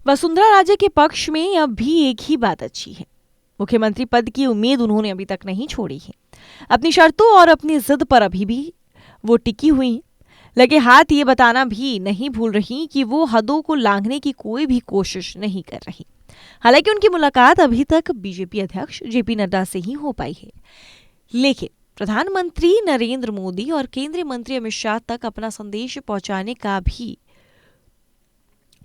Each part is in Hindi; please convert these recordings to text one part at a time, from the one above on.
वसुंधरा राजे के पक्ष में अब भी एक ही बात अच्छी है, मुख्यमंत्री पद की उम्मीद उन्होंने अभी तक नहीं छोड़ी है। अपनी शर्तों और अपनी जिद पर अभी भी वो टिकी हुई हैं। लगे हाथ ये बताना भी नहीं भूल रही कि वो हदों को लांघने की कोई भी कोशिश नहीं कर रही। हालांकि उनकी मुलाकात अभी तक बीजेपी अध्यक्ष जेपी नड्डा से ही हो पाई है, लेकिन प्रधानमंत्री नरेंद्र मोदी और केंद्रीय मंत्री अमित शाह तक अपना संदेश पहुंचाने का भी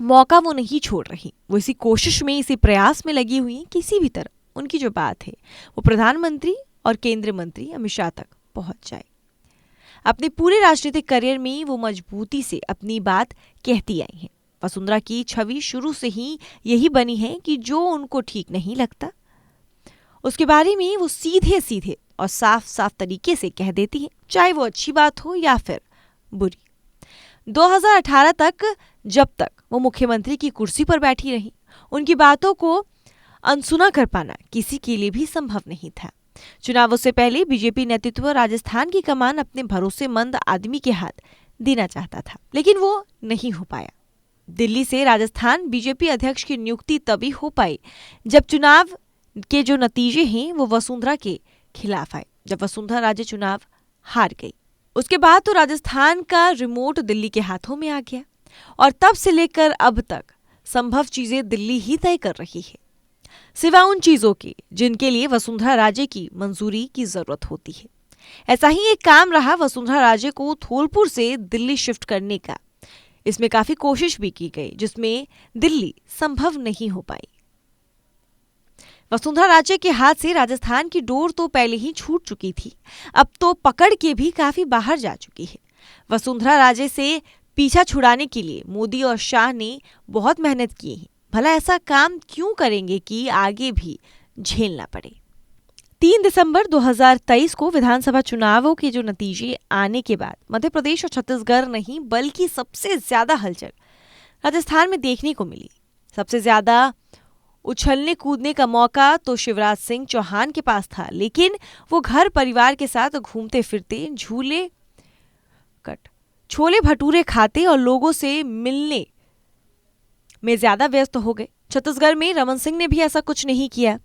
मौका वो नहीं छोड़ रही। वो इसी कोशिश में, इसी प्रयास में लगी हुई किसी भी तरह उनकी जो बात है वो प्रधानमंत्री और केंद्रीय मंत्री अमित शाह तक पहुंच जाए। अपने पूरे राजनीतिक करियर में वो मजबूती से अपनी बात कहती आई हैं। वसुंधरा की छवि शुरू से ही यही बनी है कि जो उनको ठीक नहीं लगता उसके बारे में वो सीधे सीधे और साफ साफ तरीके से कह देती है, चाहे वो अच्छी बात हो या फिर बुरी। 2018 तक जब तक वो मुख्यमंत्री की कुर्सी पर बैठी रही, उनकी बातों को अनसुना कर पाना किसी के लिए भी संभव नहीं था। चुनावों से पहले बीजेपी नेतृत्व राजस्थान की कमान अपने भरोसेमंद आदमी के हाथ देना चाहता था, लेकिन वो नहीं हो पाया। दिल्ली से राजस्थान बीजेपी अध्यक्ष की नियुक्ति तभी हो पाई जब चुनाव के जो नतीजे हैं वो वसुंधरा के खिलाफ आए, जब वसुंधरा राजे चुनाव हार गई। उसके बाद तो राजस्थान का रिमोट दिल्ली के हाथों में आ गया और तब से लेकर अब तक संभव चीजें दिल्ली ही तय कर रही है, सिवा उन चीजों की जिनके लिए वसुंधरा राजे की मंजूरी की जरूरत होती है। ऐसा ही एक काम रहा वसुंधरा राजे को धौलपुर से दिल्ली शिफ्ट करने का। इसमें काफी कोशिश भी की गई, जिसमें दिल्ली संभव नहीं हो पाई। वसुंधरा राजे के हाथ से राजस्थान की डोर तो पहले ही छूट चुकी थी, अब तो पकड़ के भी काफी बाहर जा चुकी है। वसुंधरा राजे से पीछा छुड़ाने के लिए मोदी और शाह ने बहुत मेहनत की है। भला ऐसा काम क्यों करेंगे कि आगे भी झेलना पड़े। 3 दिसंबर 2023 को विधानसभा चुनावों के जो नतीजे आने के बाद मध्य प्रदेश और छत्तीसगढ़ नहीं बल्कि सबसे ज्यादा हलचल राजस्थान में देखने को मिली। सबसे ज्यादा उछलने कूदने का मौका तो शिवराज सिंह चौहान के पास था, लेकिन वो घर परिवार के साथ घूमते फिरते छोले भटूरे खाते और लोगों से मिलने में ज्यादा व्यस्त हो गए। छत्तीसगढ़ में रमन सिंह ने भी ऐसा कुछ नहीं किया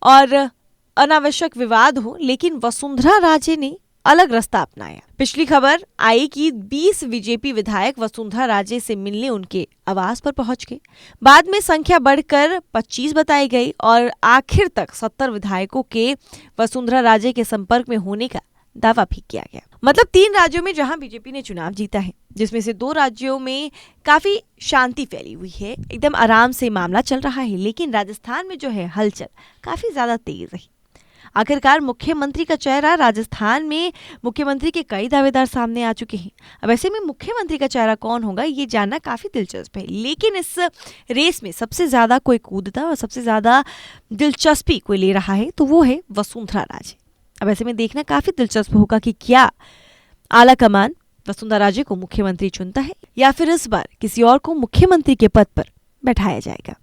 और अनावश्यक विवाद हो, लेकिन वसुंधरा राजे ने अलग रास्ता अपनाया। पिछली खबर आई कि 20 बीजेपी विधायक वसुंधरा राजे से मिलने उनके आवास पर पहुंच गए। बाद में संख्या बढ़कर 25 बताई गई और आखिर तक 70 विधायकों के वसुंधरा राजे के संपर्क में होने का दावा भी किया गया। मतलब 3 राज्यों में जहां बीजेपी ने चुनाव जीता है, जिसमें से 2 राज्यों में काफी शांति फैली हुई है, एकदम आराम से मामला चल रहा है, लेकिन राजस्थान में जो है हलचल काफी ज्यादा तेज रही। आखिरकार मुख्यमंत्री का चेहरा, राजस्थान में मुख्यमंत्री के कई दावेदार सामने आ चुके हैं। अब ऐसे में मुख्यमंत्री का चेहरा कौन होगा ये जानना काफी दिलचस्प है, लेकिन इस रेस में सबसे ज्यादा कोई कूदता और सबसे ज्यादा दिलचस्पी कोई ले रहा है तो वो है वसुंधरा राजे। अब ऐसे में देखना काफी दिलचस्प होगा कि क्या आला कमान वसुंधरा राजे को मुख्यमंत्री चुनता है या फिर इस बार किसी और को मुख्यमंत्री के पद पर बैठाया जाएगा।